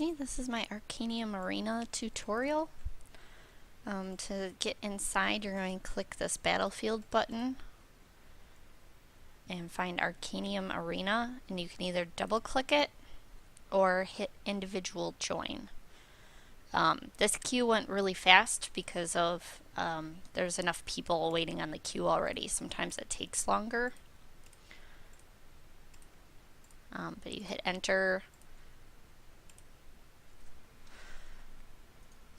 Okay, this is my Arcanium Arena tutorial. To get inside, you're going to click this battlefield button and find Arcanium Arena, and you can either double click it or hit individual join. This queue went really fast because of there's enough people waiting on the queue already. Sometimes it takes longer. But you hit enter.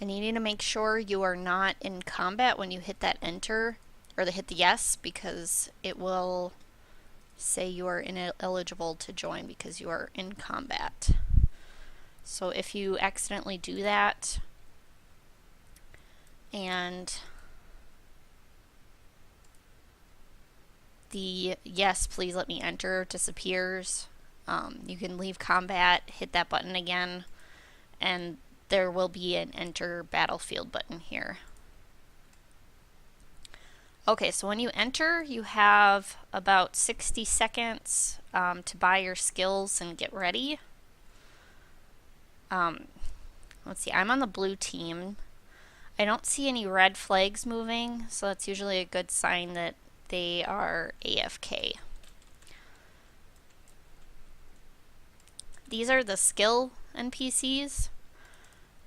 And you need to make sure you are not in combat when you hit that enter, or hit the yes, because it will say you are ineligible to join because you are in combat. So if you accidentally do that, and the yes, please let me enter disappears, you can leave combat, hit that button again, and there will be an enter battlefield button here. Okay, so when you enter, you have about 60 seconds to buy your skills and get ready. Let's see, I'm on the blue team. I don't see any red flags moving, so that's usually a good sign that they are AFK. These are the skill NPCs.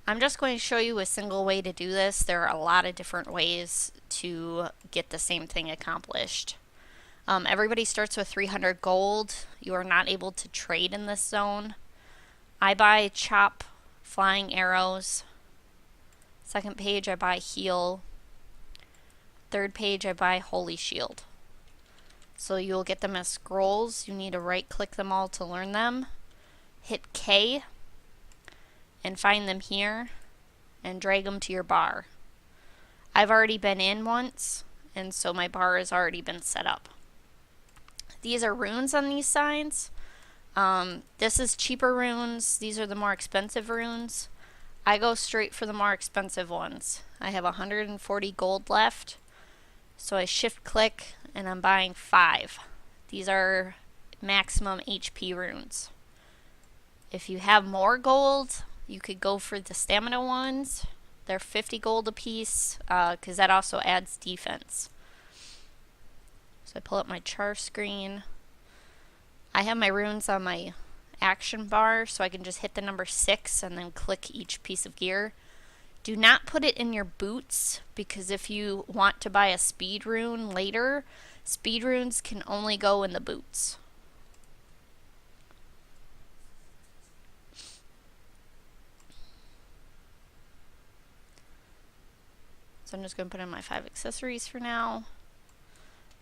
I'm just going to show you a single way to do this. There are a lot of different ways to get the same thing accomplished. Everybody starts with 300 gold. You are not able to trade in this zone. I buy chop flying arrows. Second page I buy heal. Third page I buy holy shield. So you'll get them as scrolls. You need to right click them all to learn them. Hit K and find them here and drag them to your bar. I've already been in once, and so my bar has already been set up. These are runes on these signs. This is cheaper runes. These are the more expensive runes. I go straight for the more expensive ones. I have 140 gold left, so I shift click and I'm buying 5. These are maximum HP runes. If you have more gold, you could go for the stamina ones. They're 50 gold a piece, because that also adds defense. So I pull up my char screen. I have my runes on my action bar, so I can just hit the number 6 and then click each piece of gear. Do not put it in your boots, because if you want to buy a speed rune later, speed runes can only go in the boots. So I'm just going to put in my 5 accessories for now.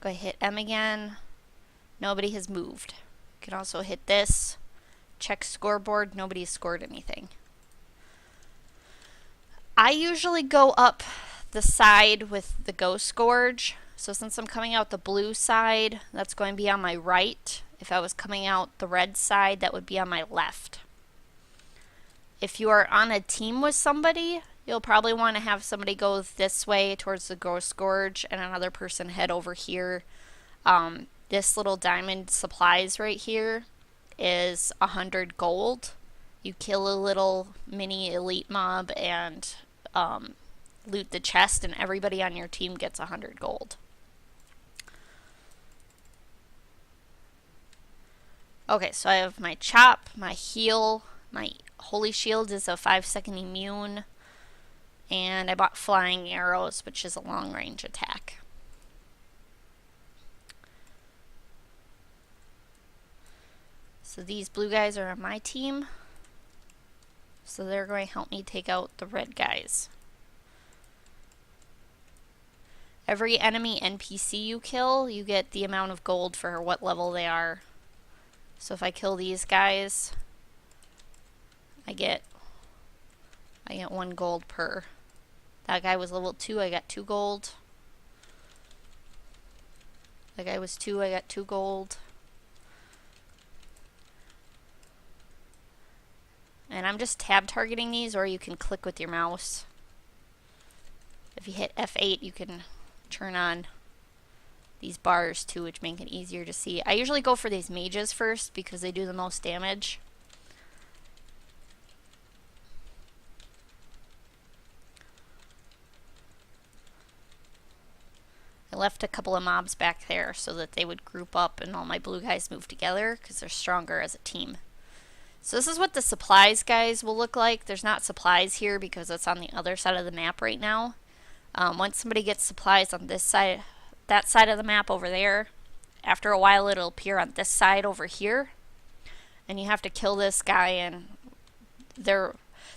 Go ahead, hit M again. Nobody has moved. You can also hit this. Check scoreboard. Nobody has scored anything. I usually go up the side with the Ghost Scourge. So since I'm coming out the blue side, that's going to be on my right. If I was coming out the red side, that would be on my left. If you are on a team with somebody, you'll probably want to have somebody go this way towards the Ghost Scourge and another person head over here. This little diamond supplies right here is 100 gold. You kill a little mini elite mob and loot the chest, and everybody on your team gets 100 gold. Okay, so I have my chop, my heal, my holy shield is a 5-second immune. And I bought flying arrows, which is a long range attack. So these blue guys are on my team. So they're going to help me take out the red guys. Every enemy NPC you kill, you get the amount of gold for what level they are. So if I kill these guys, I get 1 gold per. That guy was level 2, I got 2 gold. That guy was 2, I got 2 gold. And I'm just tab targeting these, or you can click with your mouse. If you hit F8, you can turn on these bars too, which make it easier to see. I usually go for these mages first because they do the most damage. left a couple of mobs back there so that they would group up and all my blue guys move together because they're stronger as a team. So this is what the supplies guys will look like. There's not supplies here because it's on the other side of the map right now. Once somebody gets supplies on this side, that side of the map over there, after a while it'll appear on this side over here. And you have to kill this guy, and there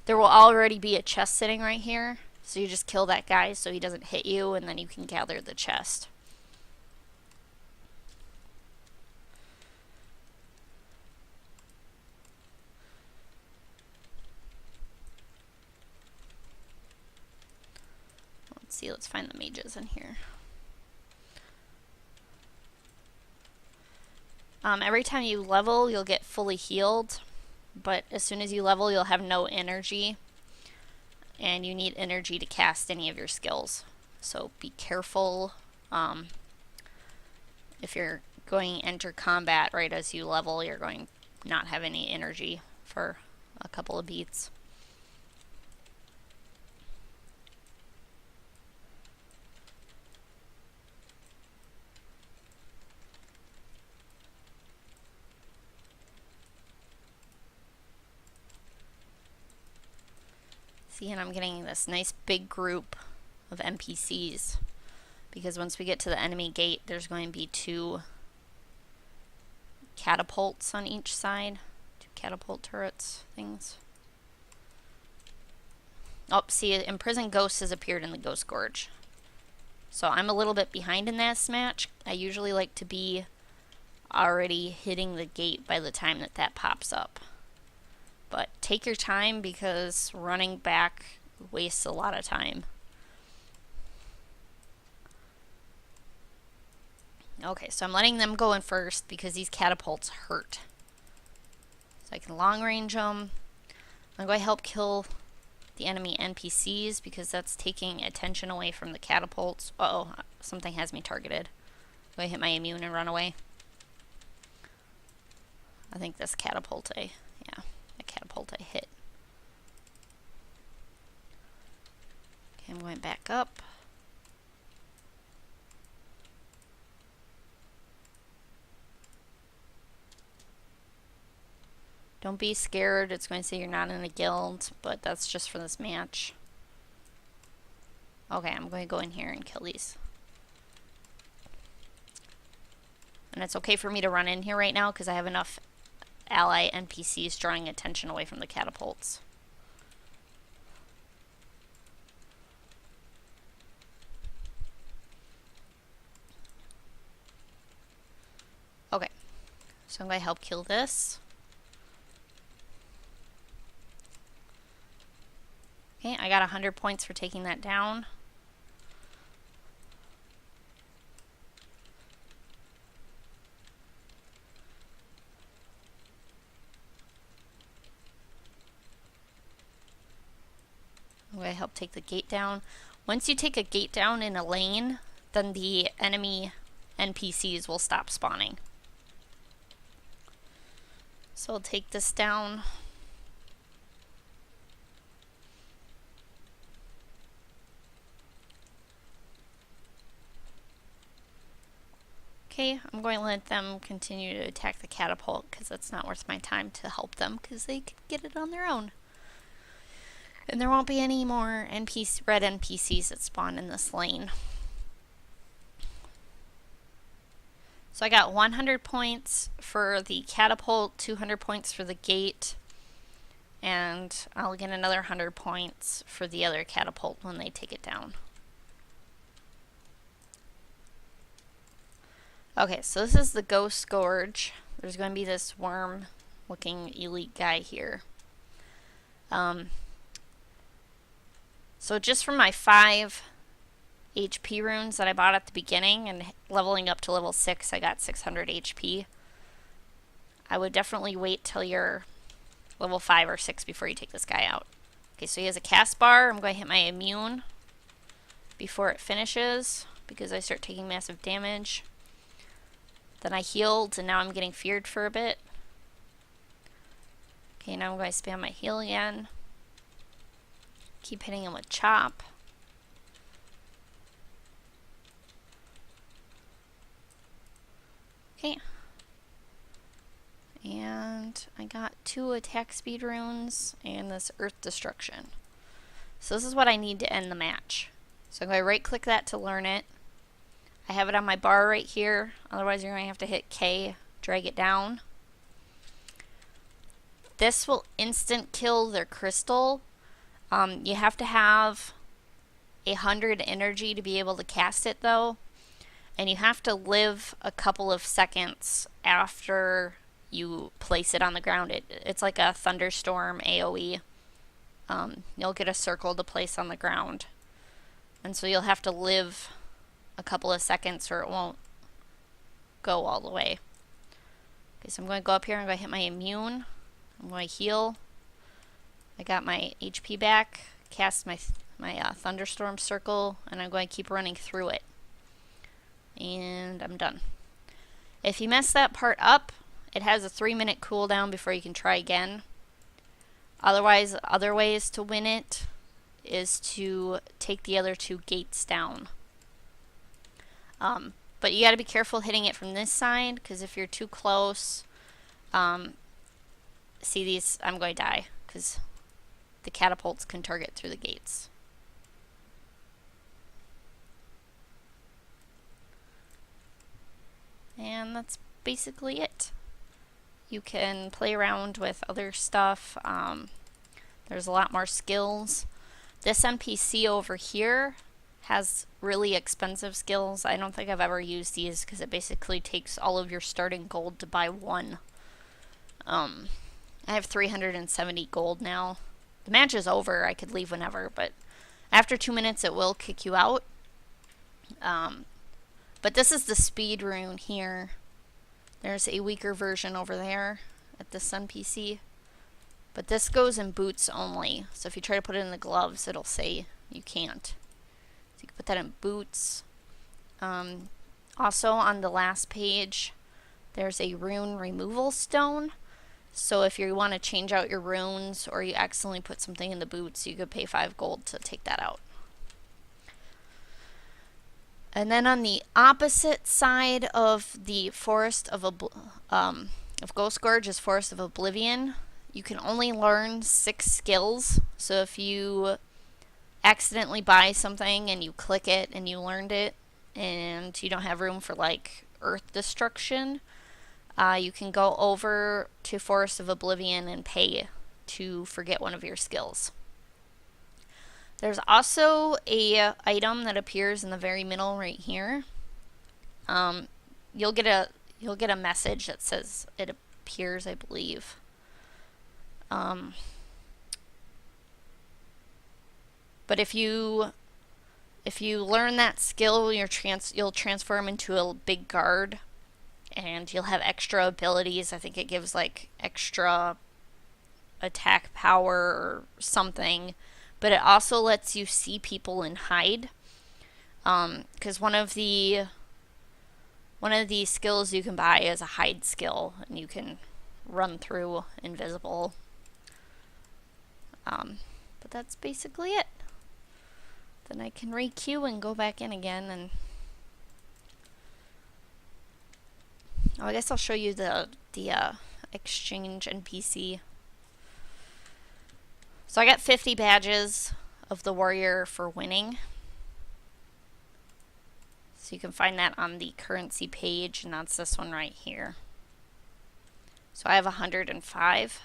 will already be a chest sitting right here. So you just kill that guy so he doesn't hit you, and then you can gather the chest. Let's see, let's find the mages in here. Every time you level, you'll get fully healed, but as soon as you level, you'll have no energy, and you need energy to cast any of your skills. So be careful if you're going to enter combat right as you level, you're going to not have any energy for a couple of beats. See, and I'm getting this nice big group of NPCs because once we get to the enemy gate, there's going to be 2 catapults on each side. 2 catapult turrets things. Oh, see, imprisoned ghosts has appeared in the Ghost Gorge. So I'm a little bit behind in this match. I usually like to be already hitting the gate by the time that pops up. But take your time because running back wastes a lot of time. Okay, so I'm letting them go in first because these catapults hurt. So I can long range them. I'm going to help kill the enemy NPCs because that's taking attention away from the catapults. Uh-oh, something has me targeted. Do I hit my immune and run away? I think this catapult, yeah. Catapult I hit. Okay, I'm going back up. Don't be scared. It's going to say you're not in a guild, but that's just for this match. Okay, I'm going to go in here and kill these. And it's okay for me to run in here right now because I have enough ally NPCs drawing attention away from the catapults. Okay, so I'm going to help kill this. Okay, I got 100 points for taking that down. I'm going to help take the gate down. Once you take a gate down in a lane, then the enemy NPCs will stop spawning. So I'll take this down. Okay, I'm going to let them continue to attack the catapult because it's not worth my time to help them because they can get it on their own. And there won't be any more red NPCs that spawn in this lane. So I got 100 points for the catapult, 200 points for the gate, and I'll get another 100 points for the other catapult when they take it down. Okay, so this is the Ghost Gorge. There's going to be this worm-looking elite guy here. So just from my 5 HP runes that I bought at the beginning and leveling up to level 6, I got 600 HP. I would definitely wait till you're level 5 or 6 before you take this guy out. Okay, so he has a cast bar. I'm going to hit my immune before it finishes because I start taking massive damage. Then I healed, and now I'm getting feared for a bit. Okay, now I'm going to spam my heal again. Keep hitting him with chop. Okay. And I got 2 attack speed runes and this earth destruction. So this is what I need to end the match. So I'm going to right click that to learn it. I have it on my bar right here. Otherwise you're going to have to hit K, drag it down. This will instant kill their crystal. You have to have 100 energy to be able to cast it though. And you have to live a couple of seconds after you place it on the ground. It's like a thunderstorm AoE. You'll get a circle to place on the ground. And so you'll have to live a couple of seconds or it won't go all the way. Okay, so I'm going to go up here and I'm going to hit my immune. I'm going to heal. I got my HP back, cast my thunderstorm circle, and I'm going to keep running through it. And I'm done. If you mess that part up, it has a 3-minute cooldown before you can try again. Otherwise, other ways to win it is to take the other 2 gates down. But you got to be careful hitting it from this side, because if you're too close, see these, I'm going to die, because the catapults can target through the gates. And that's basically it. You can play around with other stuff. There's a lot more skills. This NPC over here has really expensive skills. I don't think I've ever used these because it basically takes all of your starting gold to buy one. I have 370 gold now. The match is over. I could leave whenever, but after 2 minutes it will kick you out. But this is the speed rune here. There's a weaker version over there at this NPC. But this goes in boots only. So if you try to put it in the gloves, it'll say you can't. So you can put that in boots. Also on the last page, there's a rune removal stone. So if you want to change out your runes or you accidentally put something in the boots, you could pay 5 gold to take that out. And then on the opposite side of the Forest of Ghost Gorge is Forest of Oblivion. You can only learn 6 skills. So if you accidentally buy something and you click it and you learned it and you don't have room for like earth destruction, you can go over to Forest of Oblivion and pay to forget one of your skills. There's also a item that appears in the very middle right here. You'll get a message that says it appears, I believe. But if you learn that skill, you'll transform into a big guard, and you'll have extra abilities. I think it gives like extra attack power or something. But it also lets you see people and hide. Because one of the skills you can buy is a hide skill, and you can run through invisible. But that's basically it. Then I can re-queue and go back in again, and I guess I'll show you the exchange NPC. So I got 50 badges of the warrior for winning. So you can find that on the currency page, and that's this one right here. So I have 105.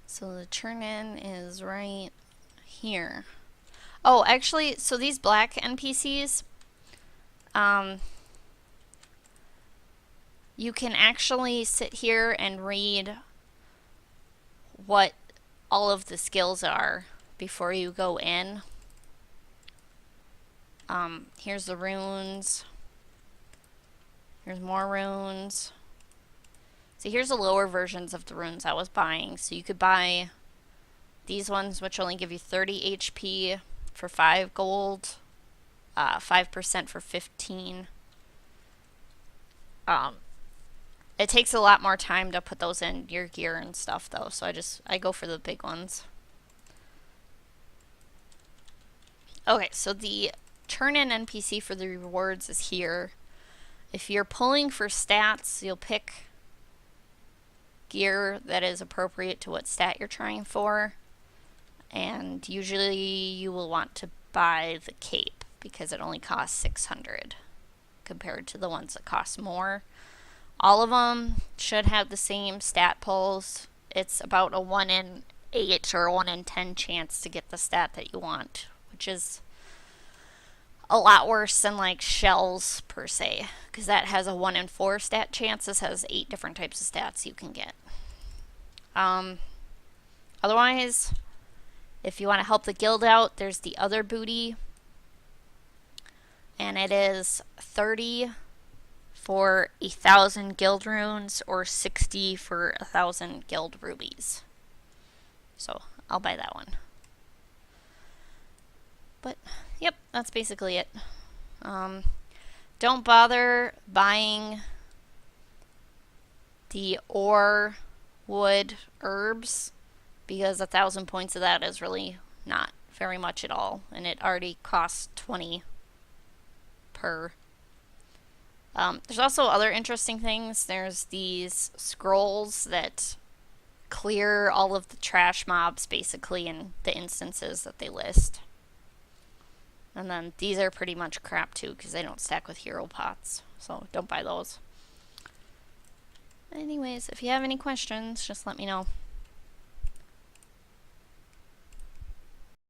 So the turn-in is right here. Oh, actually, so these black NPCs, you can actually sit here and read what all of the skills are before you go in. Here's the runes. Here's more runes. So here's the lower versions of the runes I was buying. So you could buy these ones, which only give you 30 HP for 5 gold, 5% for 15. It takes a lot more time to put those in your gear and stuff though, so I go for the big ones. Okay, so the turn in NPC for the rewards is here. If you're pulling for stats, you'll pick gear that is appropriate to what stat you're trying for. And usually you will want to buy the cape because it only costs 600 compared to the ones that cost more. All of them should have the same stat pulls. It's about a 1 in 8 or a 1 in 10 chance to get the stat that you want, which is a lot worse than like shells per se, because that has a 1 in 4 stat chance. This has 8 different types of stats you can get. Otherwise, if you want to help the guild out, there's the other booty, and it is 30 for 1,000 guild runes or 60 for 1,000 guild rubies. So I'll buy that one. But yep, that's basically it. Don't bother buying the ore, wood, herbs, because 1,000 points of that is really not very much at all, and it already costs 20 per. There's also other interesting things. There's these scrolls that clear all of the trash mobs basically in the instances that they list. And then these are pretty much crap too because they don't stack with hero pots, so don't buy those. Anyways, if you have any questions, just let me know.